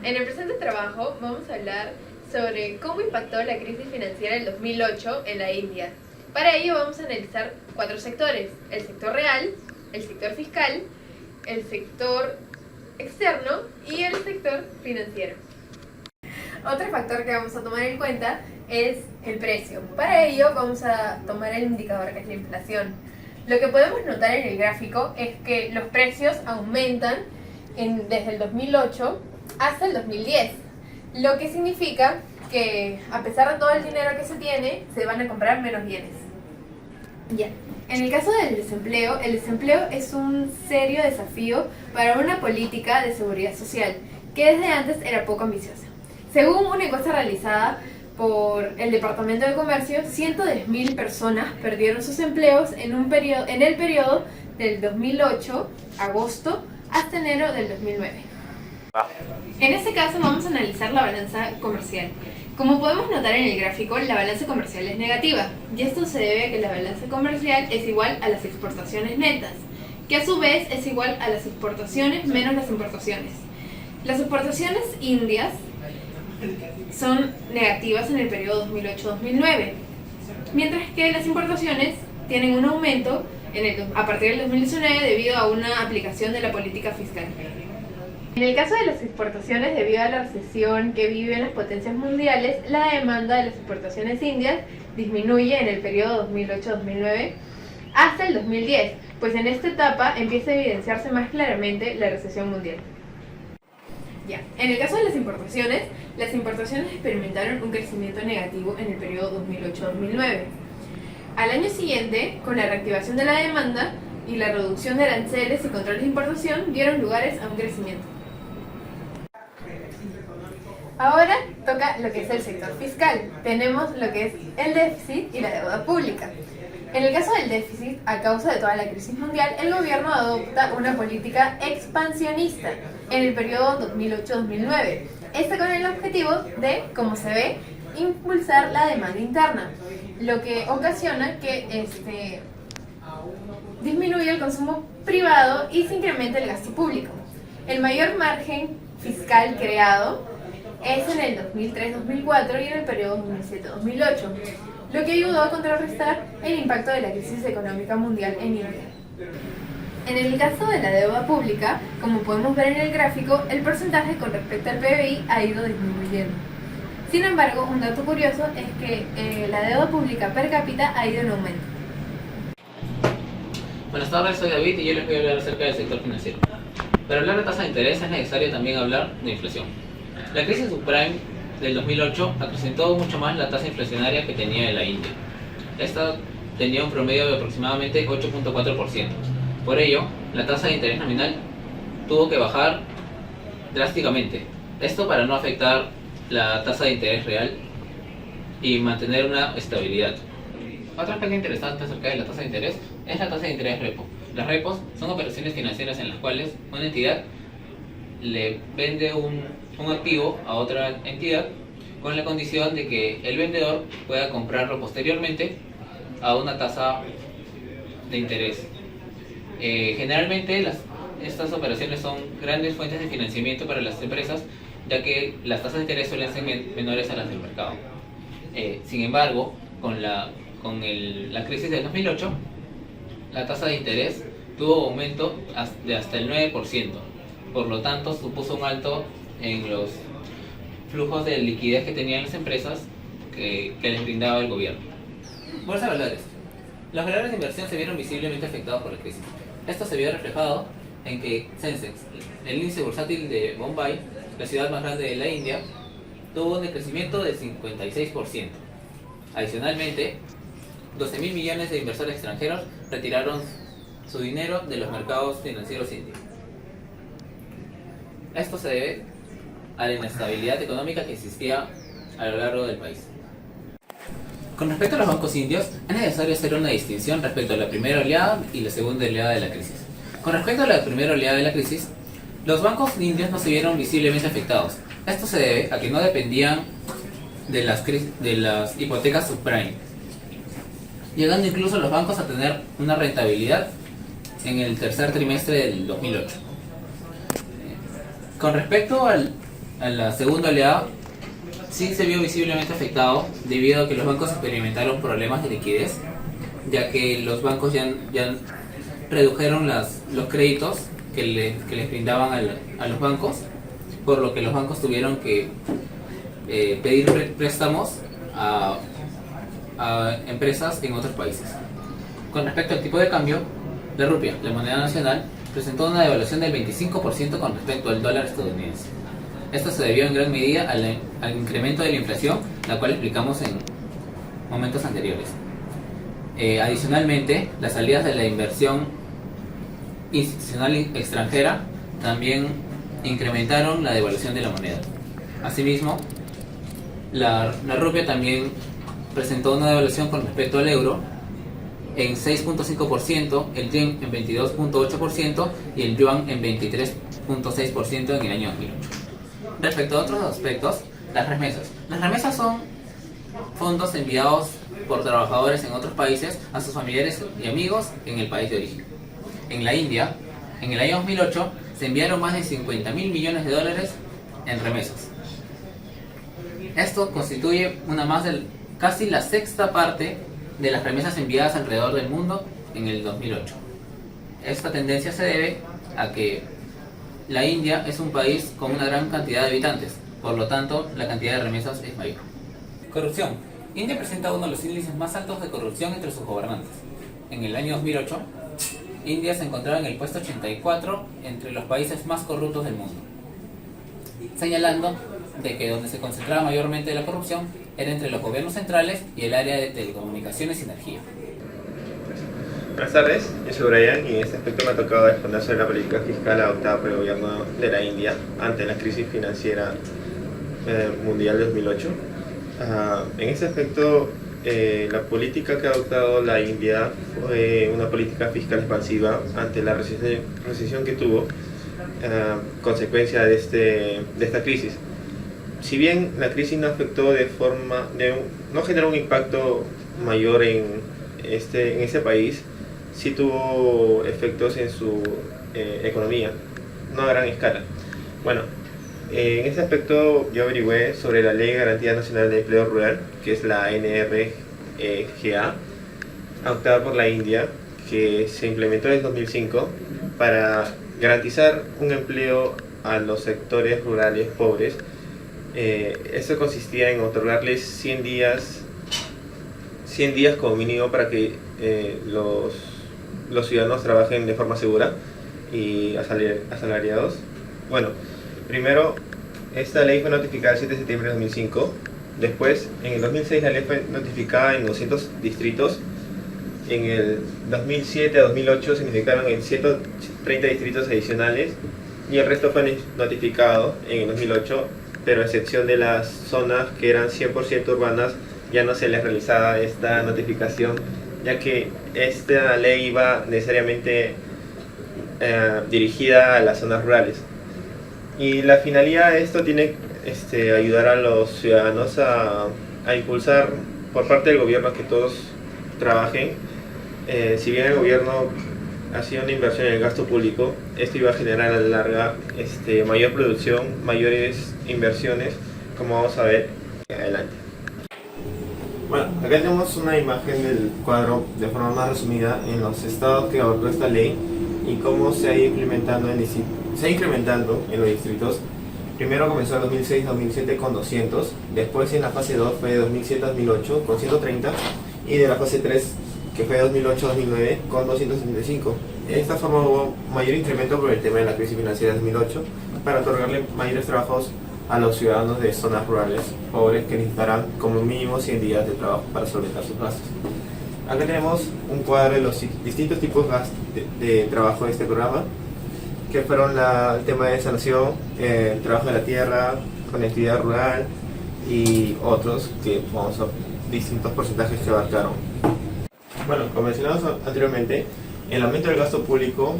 En el presente trabajo vamos a hablar sobre cómo impactó la crisis financiera del 2008 en la India. Para ello vamos a analizar 4 sectores: el sector real, el sector fiscal, el sector externo y el sector financiero. Otro factor que vamos a tomar en cuenta es el precio. Para ello vamos a tomar el indicador que es la inflación. Lo que podemos notar en el gráfico es que los precios aumentan desde el 2008 hasta el 2010, lo que significa que a pesar de todo el dinero que se tiene, se van a comprar menos bienes. Ya. En el caso del desempleo, el desempleo es un serio desafío para una política de seguridad social que desde antes era poco ambiciosa. Según una encuesta realizada por el Departamento de Comercio, 110.000 personas perdieron sus empleos en el periodo del 2008, agosto, hasta enero del 2009. En este caso vamos a analizar la balanza comercial. Como podemos notar en el gráfico, la balanza comercial es negativa, y esto se debe a que la balanza comercial es igual a las exportaciones netas, que a su vez es igual a las exportaciones menos las importaciones. Las exportaciones indias son negativas en el periodo 2008-2009, mientras que las importaciones tienen un aumento a partir del 2019 debido a una aplicación de la política fiscal. En el caso de las exportaciones, debido a la recesión que viven las potencias mundiales, la demanda de las exportaciones indias disminuye en el periodo 2008-2009 hasta el 2010, pues en esta etapa empieza a evidenciarse más claramente la recesión mundial. En el caso de las importaciones experimentaron un crecimiento negativo en el periodo 2008-2009. Al año siguiente, con la reactivación de la demanda y la reducción de aranceles y controles de importación, dieron lugares a un crecimiento. Ahora toca lo que es el sector fiscal. Tenemos lo que es el déficit y la deuda pública. En el caso del déficit, a causa de toda la crisis mundial, el gobierno adopta una política expansionista en el periodo 2008-2009. Con el objetivo de, como se ve, impulsar la demanda interna, lo que ocasiona que disminuya el consumo privado y se incremente el gasto público. El mayor margen fiscal creado es en el 2003-2004 y en el periodo 2007-2008, lo que ayudó a contrarrestar el impacto de la crisis económica mundial en India. En el caso de la deuda pública, como podemos ver en el gráfico, el porcentaje con respecto al PBI ha ido disminuyendo. Sin embargo, un dato curioso es que la deuda pública per cápita ha ido en aumento. Buenas tardes, soy David y yo les voy a hablar acerca del sector financiero. Para hablar de tasa de interés es necesario también hablar de inflación. La crisis subprime del 2008 acrecentó mucho más la tasa inflacionaria que tenía la India. Esta tenía un promedio de aproximadamente 8.4%. Por ello, la tasa de interés nominal tuvo que bajar drásticamente. Esto para no afectar la tasa de interés real y mantener una estabilidad. Otro aspecto interesante acerca de la tasa de interés es la tasa de interés repo. Las repos son operaciones financieras en las cuales una entidad le vende un activo a otra entidad con la condición de que el vendedor pueda comprarlo posteriormente a una tasa de interés. Generalmente estas operaciones son grandes fuentes de financiamiento para las empresas, ya que las tasas de interés suelen ser menores a las del mercado. Sin embargo, con la crisis del 2008, la tasa de interés tuvo aumento de hasta el 9%. Por lo tanto, supuso un alto en los flujos de liquidez que tenían las empresas que les brindaba el gobierno. Bolsa de valores. Los valores de inversión se vieron visiblemente afectados por la crisis. Esto se vio reflejado en que Sensex, el índice bursátil de Bombay, la ciudad más grande de la India, tuvo un decrecimiento del 56%. Adicionalmente, 12.000 millones de inversores extranjeros retiraron su dinero de los mercados financieros indios. Esto se debe a la inestabilidad económica que existía a lo largo del país. Con respecto a los bancos indios, es necesario hacer una distinción respecto a la primera oleada y la segunda oleada de la crisis. Con respecto a la primera oleada de la crisis, los bancos indios no se vieron visiblemente afectados. Esto se debe a que no dependían de las hipotecas subprime, llegando incluso los bancos a tener una rentabilidad en el tercer trimestre del 2008. Con respecto al a la segunda oleada sí se vio visiblemente afectado debido a que los bancos experimentaron problemas de liquidez, ya que los bancos ya redujeron los créditos que les brindaban a los bancos, por lo que los bancos tuvieron que pedir préstamos a empresas en otros países. Con respecto al tipo de cambio, la rupia, la moneda nacional, presentó una devaluación del 25% con respecto al dólar estadounidense. Esto se debió en gran medida al incremento de la inflación, la cual explicamos en momentos anteriores. Adicionalmente, las salidas de la inversión institucional extranjera también incrementaron la devaluación de la moneda. Asimismo, la rupia también presentó una devaluación con respecto al euro en 6.5%, el yen en 22.8% y el yuan en 23.6% en el año 2008. Respecto a otros aspectos, las remesas. Las remesas son fondos enviados por trabajadores en otros países a sus familiares y amigos en el país de origen. En la India, en el año 2008, se enviaron más de 50.000 millones de dólares en remesas. Esto constituye casi la sexta parte de las remesas enviadas alrededor del mundo en el 2008. Esta tendencia se debe a que la India es un país con una gran cantidad de habitantes, por lo tanto la cantidad de remesas es mayor. Corrupción. India presenta uno de los índices más altos de corrupción entre sus gobernantes. En el año 2008, India se encontraba en el puesto 84 entre los países más corruptos del mundo, señalando de que donde se concentraba mayormente la corrupción era entre los gobiernos centrales y el área de telecomunicaciones y energía. Buenas tardes, yo soy Brian y en este aspecto me ha tocado responder sobre la política fiscal adoptada por el gobierno de la India ante la crisis financiera mundial de 2008. En este aspecto, la política que ha adoptado la India fue una política fiscal expansiva ante la recesión que tuvo consecuencia de esta crisis. Si bien la crisis no afectó no generó un impacto mayor en ese país, sí tuvo efectos en su economía, no a gran escala. Bueno, en ese aspecto yo averigüé sobre la Ley de Garantía Nacional de Empleo Rural, que es la NRGA, adoptada por la India, que se implementó en 2005 para garantizar un empleo a los sectores rurales pobres. Eso consistía en otorgarles 100 días como mínimo para que los ciudadanos trabajen de forma segura y asalariados. Bueno, primero esta ley fue notificada el 7 de septiembre de 2005. Después, en el 2006 la ley fue notificada en 200 distritos. En el 2007 a 2008 se notificaron en 130 distritos adicionales y el resto fue notificado en el 2008, pero a excepción de las zonas que eran 100% urbanas, ya no se les realizaba esta notificación, ya que esta ley iba necesariamente dirigida a las zonas rurales. Y la finalidad de esto tiene ayudar a los ciudadanos a impulsar por parte del gobierno que todos trabajen. Si bien el gobierno hacía una inversión en el gasto público, esto iba a generar a la larga mayor producción, mayores inversiones, como vamos a ver adelante. Bueno, acá tenemos una imagen del cuadro de forma más resumida en los estados que abarcó esta ley y cómo se ha ido incrementando en los distritos. Primero comenzó en 2006-2007 con 200, después en la fase 2 fue de 2007-2008 con 130 y de la fase 3 que fue de 2008-2009 con 275. De esta forma hubo mayor incremento por el tema de la crisis financiera de 2008 para otorgarle mayores trabajos a los ciudadanos de zonas rurales pobres que necesitarán como mínimo 100 días de trabajo para solventar sus gastos. Acá tenemos un cuadro de los distintos tipos de trabajo de este programa, que fueron el tema de sanación, el trabajo de la tierra, conectividad rural y otros que vamos a distintos porcentajes que abarcaron. Bueno, como mencionamos anteriormente, el aumento del gasto público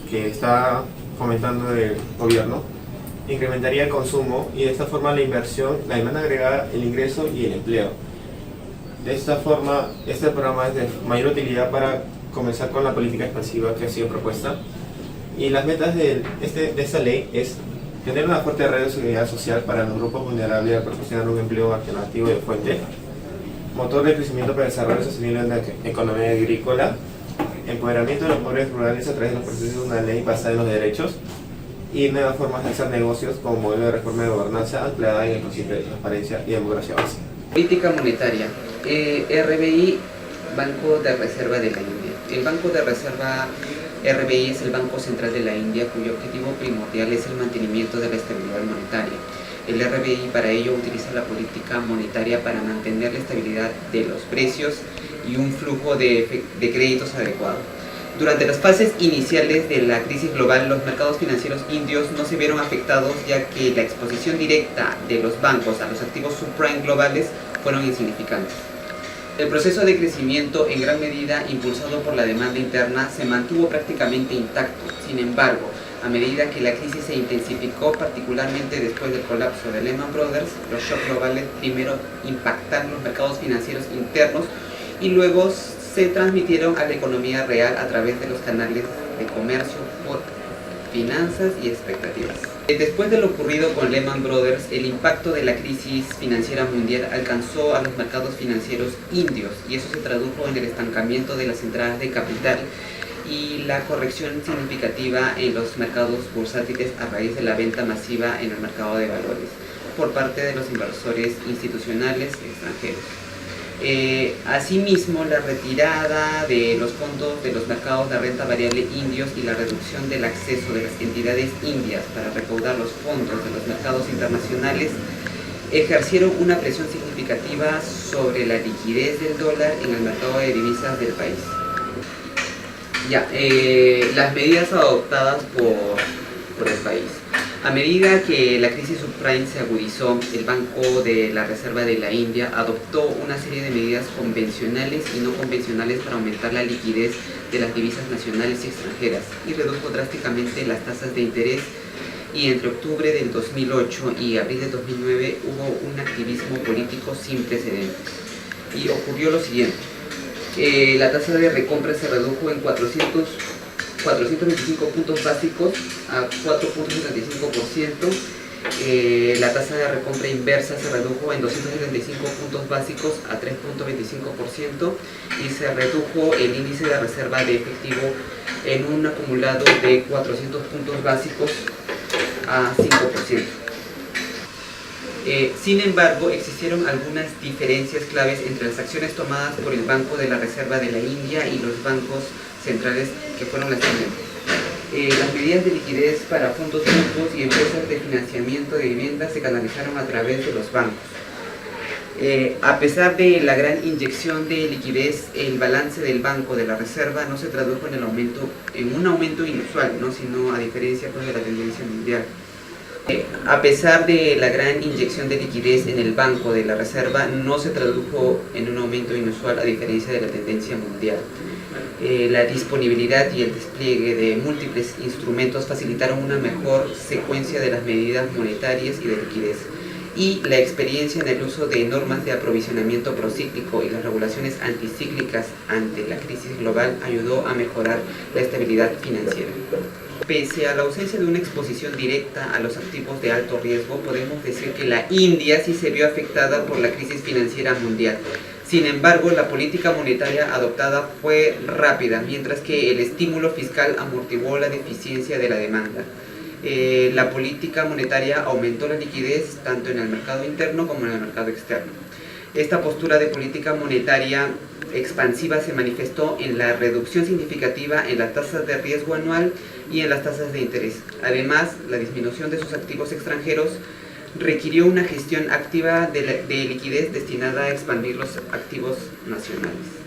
que está fomentando el gobierno incrementaría el consumo y de esta forma la inversión, la demanda agregada, el ingreso y el empleo. De esta forma, este programa es de mayor utilidad para comenzar con la política expansiva que ha sido propuesta. Y las metas de esta ley es Tener una fuerte red de seguridad social para los grupos vulnerables al proporcionar un empleo alternativo de fuente. Motor de crecimiento para el desarrollo sostenible de la economía agrícola. Empoderamiento de los pobres rurales a través de los procesos de una ley basada en los derechos. Y nuevas formas de hacer negocios como modelo de reforma de gobernanza anclada en el principio de transparencia y democracia básica. Política monetaria. RBI, Banco de Reserva de la India. El Banco de Reserva RBI es el Banco Central de la India, cuyo objetivo primordial es el mantenimiento de la estabilidad monetaria. El RBI para ello utiliza la política monetaria para mantener la estabilidad de los precios y un flujo de créditos adecuado. Durante las fases iniciales de la crisis global, los mercados financieros indios no se vieron afectados, ya que la exposición directa de los bancos a los activos subprime globales fueron insignificantes. El proceso de crecimiento, en gran medida impulsado por la demanda interna, se mantuvo prácticamente intacto. Sin embargo, a medida que la crisis se intensificó, particularmente después del colapso de Lehman Brothers, los shocks globales primero impactaron los mercados financieros internos y luego se transmitieron a la economía real a través de los canales de comercio por finanzas y expectativas. Después de lo ocurrido con Lehman Brothers, el impacto de la crisis financiera mundial alcanzó a los mercados financieros indios y eso se tradujo en el estancamiento de las entradas de capital y la corrección significativa en los mercados bursátiles a raíz de la venta masiva en el mercado de valores por parte de los inversores institucionales extranjeros. Asimismo, la retirada de los fondos de los mercados de renta variable indios y la reducción del acceso de las entidades indias para recaudar los fondos de los mercados internacionales ejercieron una presión significativa sobre la liquidez del dólar en el mercado de divisas del país. Las medidas adoptadas por el país. A medida que la crisis subprime se agudizó, el Banco de la Reserva de la India adoptó una serie de medidas convencionales y no convencionales para aumentar la liquidez de las divisas nacionales y extranjeras y redujo drásticamente las tasas de interés, y entre octubre del 2008 y abril del 2009 hubo un activismo político sin precedentes. Y ocurrió lo siguiente: la tasa de recompra se redujo en 425 puntos básicos a 4.75%, la tasa de recompra inversa se redujo en 275 puntos básicos a 3.25% y se redujo el índice de reserva de efectivo en un acumulado de 400 puntos básicos a 5%. Sin embargo, existieron algunas diferencias claves entre las acciones tomadas por el Banco de la Reserva de la India y los bancos centrales, que fueron las siguientes. Las medidas de liquidez para fondos mutuos y empresas de financiamiento de viviendas se canalizaron a través de los bancos. A pesar de la gran inyección de liquidez, el balance del Banco de la Reserva no se tradujo en un aumento inusual, ¿no? Sino a diferencia de la tendencia mundial. A pesar de la gran inyección de liquidez en el Banco de la Reserva, no se tradujo en un aumento inusual a diferencia de la tendencia mundial. La disponibilidad y el despliegue de múltiples instrumentos facilitaron una mejor secuencia de las medidas monetarias y de liquidez, y la experiencia en el uso de normas de aprovisionamiento procíclico y las regulaciones anticíclicas ante la crisis global ayudó a mejorar la estabilidad financiera. Pese a la ausencia de una exposición directa a los activos de alto riesgo, podemos decir que la India sí se vio afectada por la crisis financiera mundial. Sin embargo, la política monetaria adoptada fue rápida, mientras que el estímulo fiscal amortiguó la deficiencia de la demanda. La política monetaria aumentó la liquidez tanto en el mercado interno como en el mercado externo. Esta postura de política monetaria expansiva se manifestó en la reducción significativa en las tasas de riesgo anual y en las tasas de interés. Además, la disminución de sus activos extranjeros requirió una gestión activa de liquidez destinada a expandir los activos nacionales.